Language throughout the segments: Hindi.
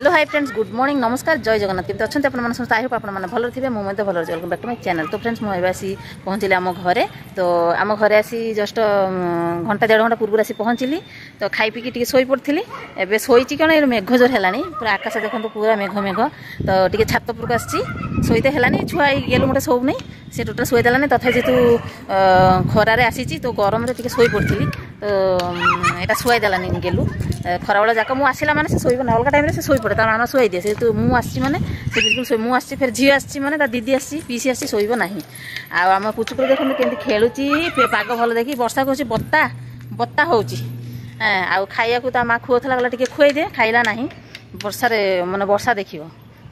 Hello hi friends good morning नमस्कार जय जगन्नाथ केमती अच्छा आपने समस्त आई होप आपने भल थे मुझे भल रही welcome back to my channel. तो फ्रेंड्स मुझे आसी पहुँचली आम घरे। तो आम घरे आसी जस्ट घंटा डेढ़ घंटा पूर्व आसी पहुँचली। तो खाई पीकी टी शोई पड़ी एवं शोची कौन मेघ जोर है पूरा आकाश देखो पूरा मेघ मेघ। तो टी छात उपरक आसी शोते है छुआ गेलु मोटे शोब नहीं से टोटाल शोदेलानी तथा जेहतु खरारे आसी तो गरम टे शोई पड़ी। तो यहाँ शुआईदेलानी गेलु खरा बेला जाक मुझे मैंने से शोब ना अलग टाइम से शोई पड़े तार मामा शुआई दिए से तो मुझे मैंने से बिल्कुल मुझे फिर झी आसी मैंने दीदी आसी पीसी आसी शोब ना आम पुचुकुर देखते केमती खेलुची पाग भल देखी वर्षा कौच बत्ता बत्ता हो खाया ता माँ खुला गला टे खुई दे खाइला ना वर्षा माने वर्षा देख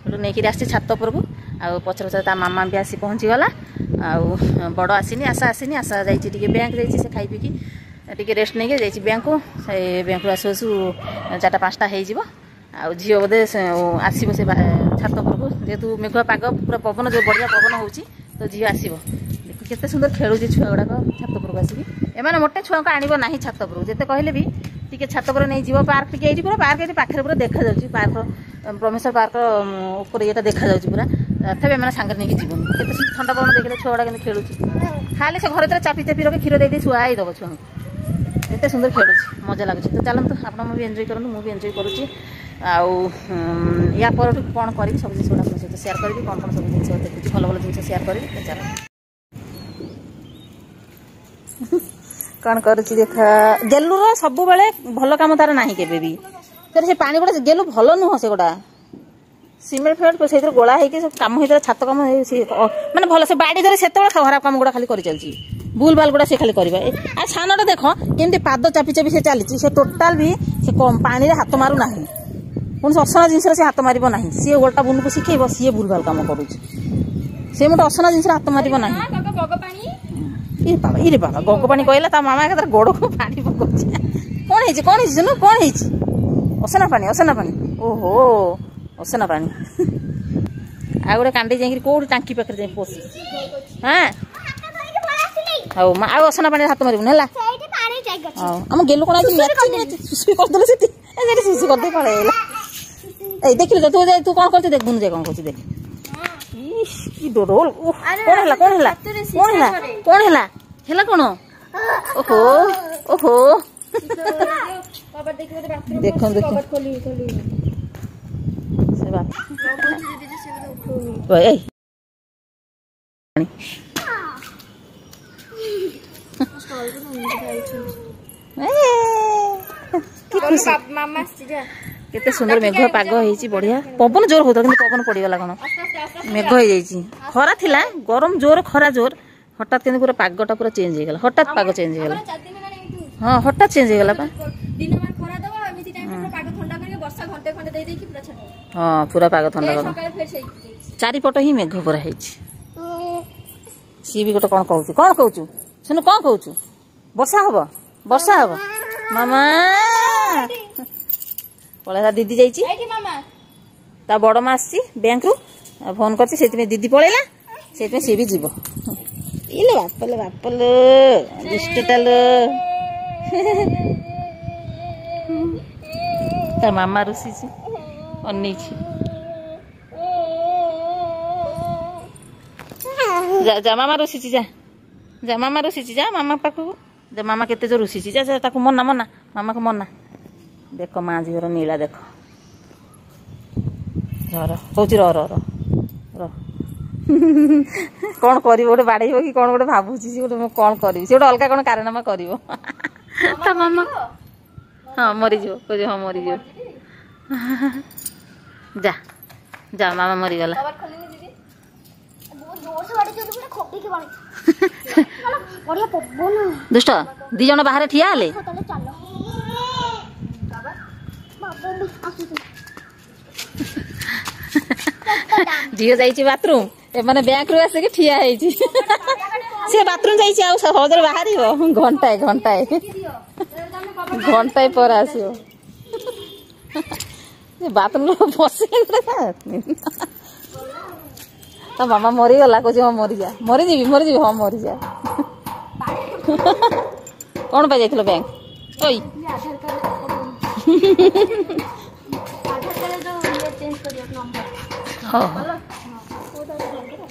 नहीं आसी छात उपरकू आ पचर पचर ता मामा भी आसी पहुँची गला। आ बड़ आसीनी आशा आसीनी आशा जाइए बैंक जाइए से खाई पीकी टी रेस्ट नहीं जाइए बैंक को बैंक आसु आसु 4टा 5टा हो झील बोधे आसो से छात उपरकू जेहतु मेघुआ पाग पूरा पवन जो बढ़िया पवन हो तो झील आसो देख केते सुंदर खेलुची छुआ गुड़ाक छात उपरकू आसिक एम मोटे छुआ को आणव ना छात उपरकू जिते कहले भी टी छात पर नहीं जीव पार्क टी ये पूरा पार्क ये पाखे पूरा देखा जाऊँगी पार्क ब्रह्मेश्वर पार्क ऊपर ये देखा जाऊँगी पूरा तथापि मैंने सांगे नहीं जीवन केते ठंडा पवन देखले छुआ गुड़ा खेलुची खाली से घर चापी चापी रखे क्षीर दे शुआई दब छुआ एत सुंदर खेलुची मजा लगुच। तो चलते आप एंजॉय करूँ मुझे एंजॉय करुँची या पर कौन करी सब जिन गुड़ा सहित सेयार करी कौन कौन सब जिन देखुची भल भल जिन सेयार करी चल कौन करुच्ची देखा गेलुर सब बेले भल कम तार ना के से पानी गुड़ा गेलु भल नुह से गुड़ा सीमेंट फेमेंट से गोला हो कम होता छात कम माने भल से बाड़ी धरे से खराब कम गुड़ा खाली कर चलती भूल भाल गुड़ा से खाली करवा आ छानटा देख केमती पाद चापी चापी से चली से टोटाल भी से पानी हाथ मारू ना कौन असना जिन से हाथ मार ना सी गोटा बुन को शिखेब सी भूल भाल कम करुचे मोटे असना जिन हाथ मार ना इरे बाबा गंग पानी कहला मामा एक गोड़ को पानी पकाउछ कौन है सुन कौन है असना पानी ओहो असना पानी आ गोटे कांडी जाइए कौट टांकी पाखे जाए पोष हाँ हाँ आ असना पानी हाथ मारू है आम गेलु कौन सुशी करदे सुशी करदे पड़ेगा देखिल तू कौन कर देख बुन जाए कौन कर देख कौन ओहो ओहो देख केते सुंदर मेघ पाग होइची बढ़िया पवन जोर होता कि पवन पड़गला कौन मेघ हो जाइए खरा थिला गरम जोर खरा जोर हठात के पूरा पागटा पूरा चेंज हो गला हठात पाग चेंज हो गला हाँ हठात चेंज हो गला हाँ पूरा पाग ठंडा कर चारिपट ही मेघ पूरा सी भी गोटे कौन कहूँ सुन कौन कहूँ वर्षा हम मामा पलैला दीदी जाइए ता बड़ माँ आसी बैंक रू फोन कर दीदी पलैला से सी भी जीव इले बापल दुष्टटाल ता मामा रुसी अनेक जा मामा रुसी जा मामा रुसी जा मामा पाखक जा मामा केते जो रुसी जा ताकू मना मामा को मना देख माँ झीर नीला देख कौच कौन कर गोटे बाड़े कि कौन गोटे भावुची गोटे कौन करी गोटे अलग कौन कारनामा कर मामा हाँ मरीज कह हाँ मरीज जा जा मामा मरीगला दुष्ट दी जन बाहर ठिया हेले झील जाइए बाथरूम एमाने बैंक रू आसिक ठिया सी बाथरूम जाइए सहजरे बाहर घंटाए घंटाए पर आसो बाथरूम बस तो मामा मरीगला कह मरीजी हाँ मरीजा कौन पाई जाइल बैंक ओई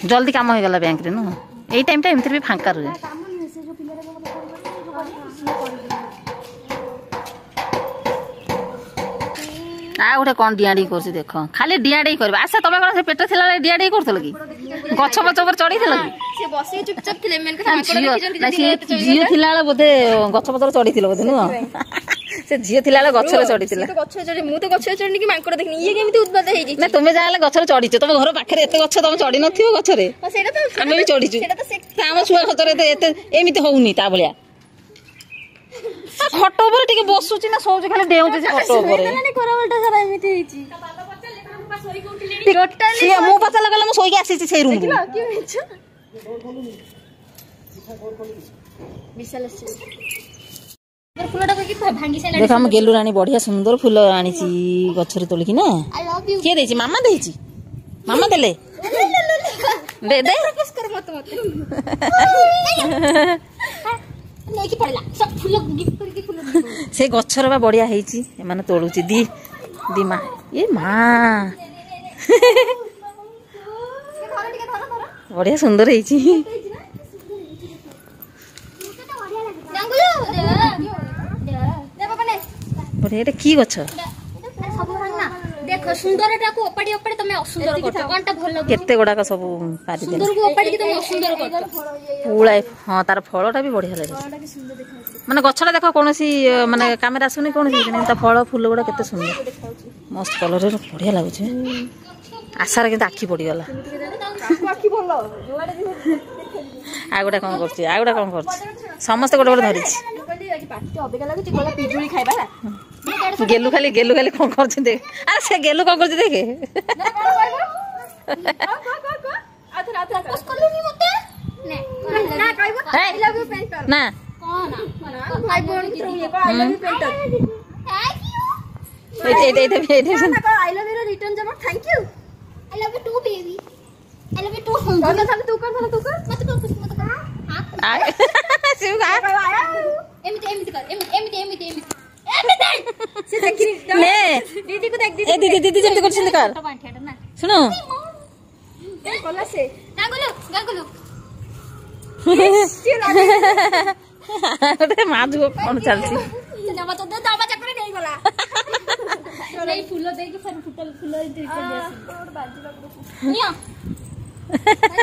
जल्दी काम हो गला बैंक रे नु एई टाइम टा एमतिर भी फांका रहे आ गोटे कौन डियाडी कर देख खाली डियाडी कर आशा तुम कौन से पेट थिला डियाडी करथल कि गछ बछ पर चढ़ी थिल कि से बसी चुपचाप थिले मेन का झियो थिला बोधे गछ पतर चढ़ी थिल बोधे नु से झियो थिला गछ रे चढ़ी थिला गछ चढ़ी मु तो गछ चढ़नी कि मांकड़ देखनी ये केमिति उत्पाद हे जी ना तुमे जाले गछ रे चढ़ीछ तुम घर पाखरे एते गछ तुम चढ़ी नथियो गछ रे सेटा तो आमे भी चढ़ीछु सेटा तो से हम छुआ गछ रे एते एमिति होउनी ता भलिया खट ऊपर टिके बसुची ना सोउची खाली डेउची से खट ऊपर माने कोरावलटा सारा एमिति हेची टोटली से मु पता लगला मु सोई आसी से रूम कि हेछ विशाल से फुलटा को कि भांगी से देख हम गेलु रानी बढ़िया सुंदर फूल आनी ची गछरे तोली कि ना आई लव यू के देची मामा देची मामा देले दे दे प्रपोज कर मत नहीं कि पड़ला सब फूल गिफ्ट करके फूल से गछर बा बढ़िया हेची माने तोलुची दी दी माँ ये माँ बढ़िया सुंदर हेची बढ़िया एटा की गछ देखो सुंदरटा को ओपाडी ओपाडी तमे असुंदर करतो कोनटा भलो केते गोडा का सब पारी दे सुंदर को ओपाडी के तमे असुंदर करतो पुळाय हां तार फळटा भी बढ़िया लागे माने गछटा देखो कोनसी माने कैमरा आसुनी कोनसी ता फळ फूल गोडा केते सुंदर मस्त कलर रे बढ़िया लागु छे आशार के आखी पड़ी गला आखी भलो जोआडे आ गोडा कोन करछि आ गोडा कोन करछि समस्त गोडा गोडा धरि छी पाटी अबेका लागु गला पिजुली खाइबा गेलु खाली कोन करछि देख अरे से गेलु कोन करछि देख आथरा पोस्ट करलुनी मते ने ना कहबो आई लव यू पेंटर ना कोन भाई बोन की ये को I love you painter thank you ए आई लव यू रिटर्न जमा thank you I love you too baby I love you too हम तू कर मत कर हां शिव का एमिति कर एमिति से देख ने दीदी को देख ए दीदी जल्दी कर सिंध कर ना सुनो कोला से गागुलु अरे माजु कोन चलछि दबा चक्कर नहीं गला नहीं फूल दे के फिर फूल रिटर्न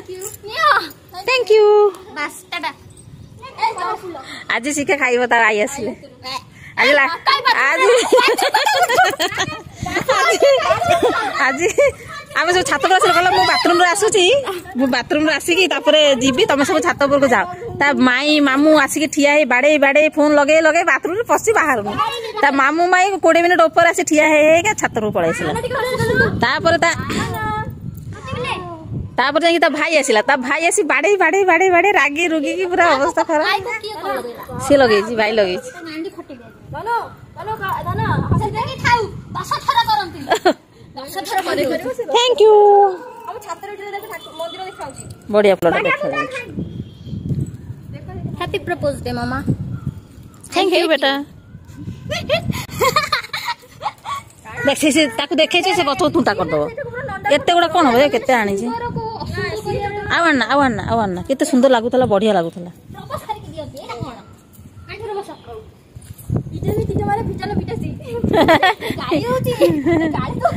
देसी निया थैंक यू बस टाटा आज शिखे खाइबो ता आई आसिले आज आम सब छात पर गला मो बाथरूम रे आसुची मो बाथरूम रे आसिकी तापरे जीबी तमे सब छात पर को जाओ ता माई मामू आसिकी ठिया हे बाडे फोन लगे बाथरूम रे पसी बाहर ता मामू माई 20 मिनिट ऊपर आसी ठिया हे के छात पर पळाइसिला तापरे तापर जाई ता भाई आसिला ता भाई आसी बाडे रागी रुगी की पूरा अवस्था खराब से लगेई छी भाई लगेई छी नांडी फटे गया दानो हसे देखि खाऊ 10 थरा करंती 10 थरा करे थैंक यू हम छात्र उठले देख मंदिर देखाउची बढ़िया प्लॉट देखा happy propose day mama thank you बेटा देख से ताकू देखे से गछ तुंटा कर दो एते गुडा कोन होबे केते आनी छी आवाना केते सुंदर लागुतला बढ़िया लागुतला प्रपोज करके दियो दे ना कोन आंठर बस इटे भी तीन मारे पिटालो पिटासी गाली होती गाली तो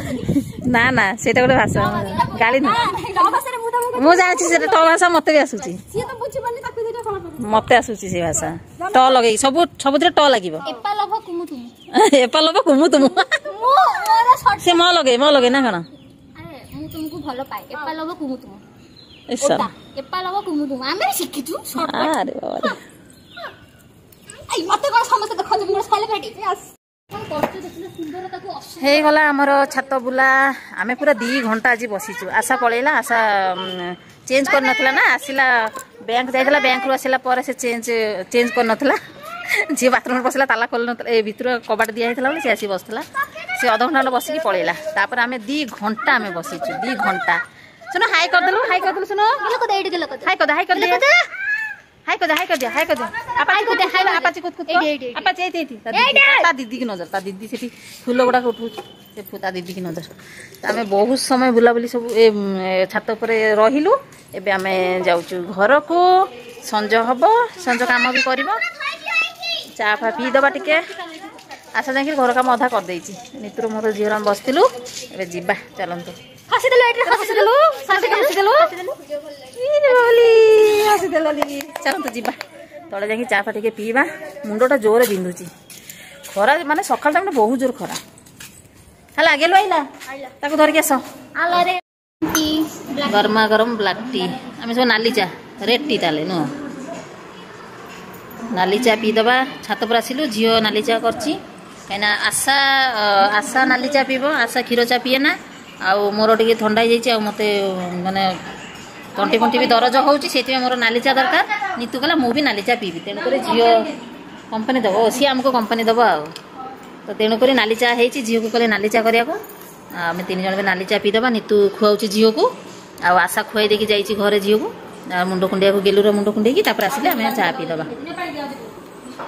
ना सेटा गोटे भाषा गाली न भाषा रे मु जाछि सेटा तो भाषा मते भी आसुची सी तो बुझी बन्नी ताकू देटा कोन मते आसुची से भाषा ट लगे सबुतिर ट लागिबो एप्पा लभ कुमु तुम मोरा शॉर्ट से म लगे ना कोन अरे मु तुमको भलो पाए एप्पा लभ कुमु तुम ऐसा एप्पा लभ कुमु तुम आमे शिखिछु शॉर्ट अरे बाबा आई मते कोन समस्त देखौ जे मोर साले काटी यस करते देखले सुंदरता को हे गला हमर छात बुला आमे पूरा 2 घंटा आज बसिछु आशा पळेला आशा चेंज कर नथला ना आसिला बैंक जाइतला बैंक रु आसिला पर से चेंज कर नथला जे बाथरूम बसला ताला खोल नथला ए भितर कबाट दिया हेतला से आसी बसला से आधा घंटा बसिकी पळेला तापर आमे 2 घंटा आमे बसिछु 2 घंटा सुनो हाय कर देलु सुनो गेलो को देइड गेलो को हाय कर दे हाय कर दिया आपाची कुत आपाची ता दीदी की नजर ता दीदी से फूल गुड़ा उठू ता दीदी की नजर आम बहुत समय बुलाबुली सब छात पर रहिलु एबे आमे जाउछु घर को संज हम संज काम भी कर चा फा पी दबा टिके आशा जाकि घर काम अधा कर देछि नितुर मोर झीर हम बसतिलु एबे जिबा चलंतु चलते जीवा तले जाकि चा फाटे पीवा मुंडटा जोर बिंधुची खरा माने सकाल टाइम बहुत जोर खरा है गेलु आइला ताको धरिक आस गरमा गरम ब्लैक टी आम सब नाली चा रेड टी ताले नु नाली चा पीदबा छात पर आसिलु झील नाली चा करची कहीं आशा आशा नाली चा पीब आशा क्षीर चा पीए ना आउ मोर टे थंडा हो मत माने तंटी फंटी भी दरज होची मोर नाली चा दरकार नीतू कहला मु भी नाली चा पीबी तेणुक झील कंपनी दब सी आमको कंपनी दब आ तो तेणुक नाली चा हो झील को कहले नाली चा करिया आम 3 जन भी नाली चा पीदबा नीतू खुआऊची झील को आशा खुआई देकी जाइछि घरे झील को मुंड कुंडिया को गेलुर मुंड कुंडेकी तापर आसिले आम चा पीदबा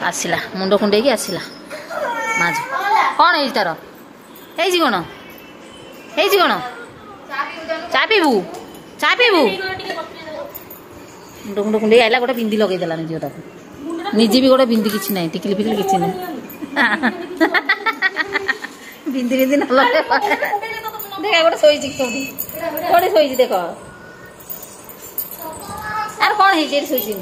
आसिला मुंड कुंडेकी आसिला माज कौन है तार है कौन है कौन चा पीबू मुंड मुंड कुंडे आइला गोटे बिंदी लगे देला झील ताको निजे भी गोटे बिंदी किछि नहीं टिकली फिकली किछि नहीं बिंदी बिंदी न लगे देखा गोटे सोईछि कोठी सोईछि देख आर कौन है जे सोईछि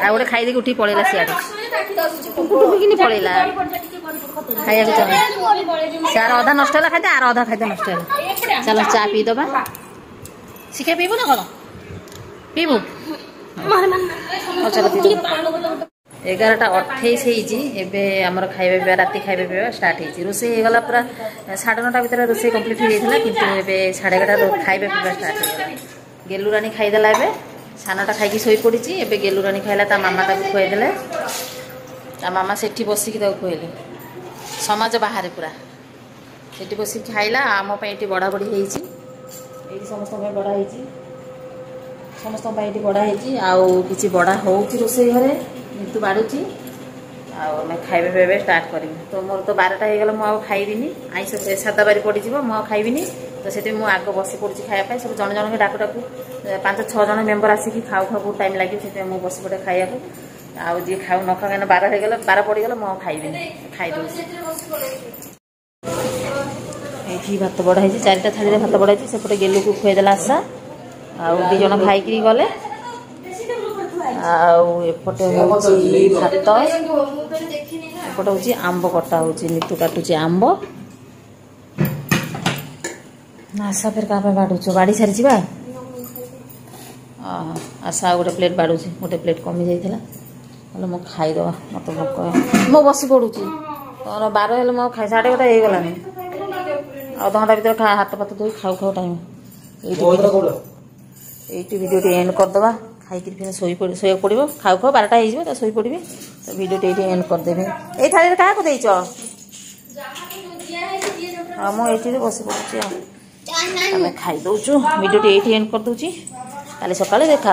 गोटे खाई देख उठी पड़ेला सियाड़े पड़ेला खाया चार अधा नष्ट है खाद्य आर अधा खाद्य नष्ट है चल चा पी दबा शिखे पीबू ना कौन पीबू चलो 11:28 एबे आमर खाइबा पीवा राति खाइबा पीवा स्टार्ट होती रोसे गला पूरा 9:30 भितर रोसे कंप्लीट हो जाता किंतु एबे 11:30 खाइबा पीवा स्टार्ट हो गेलुरानी खाईदेला एबे सानटा खाई शोई पड़ी एबे गेलुरानी खाइला ता मामा ताको खुआईदेले ता मामा सेठी बसिक ताको खुआइले समाज बाहर पूरा सेठी बसिक खाइला आम पे बड़ा बड़ी होती समस्त बड़ा होती समस्त बड़ा होती आउ कि बड़ा हो रोसे घरे नीतू बाड़ुची आम खाइबा पीवा स्टार्ट करी तो मोर तो 12टा हो गला मु खाइबिनी आइस सादा बारी पड़ मु खाइबिनी तो से आग बसी पड़ी खाया सब जन जन डाकू डाकू 5-6 जन मेम्बर आसिक खाऊ खाऊ बहुत टाइम लगे से मुझे बसी पड़े खाया आउ जी खाऊ न खा कहीं 12 हो 12 पड़गला मु खाइबिनी खाईदे भात बड़ा है 4टा थाली भात बड़ा है सेपटे गेलू को खुएदेला आशा आउ 2 जन खाई गले आउपटे भात एपटे हूँ आंब कटा हो नीतू काटुचे आंब आशा फिर क्या बाढ़ुच बाड़ी सारी आशा गोटे प्लेट बाढ़ुची गोटे प्लेट कमी जाइला मो खाईदे मत भोक मो बस पड़ू तोर 12 हेल्ले मो खाई 11:30 हो गलानी अधघंटा भर हाथ पात धोई खाऊ खाऊ टाइम ये वीडियो एंड करदे खाई फिर शोई पड़ो खाऊ खाऊ 12टा हो शोई पड़ी तो वीडियो ये एंड करदेवी ये थाली क्या देच हाँ मुझे बस पड़ी आम खाई दौचु वीडियो ये एंड कर दूची काली सकाଳେ देखा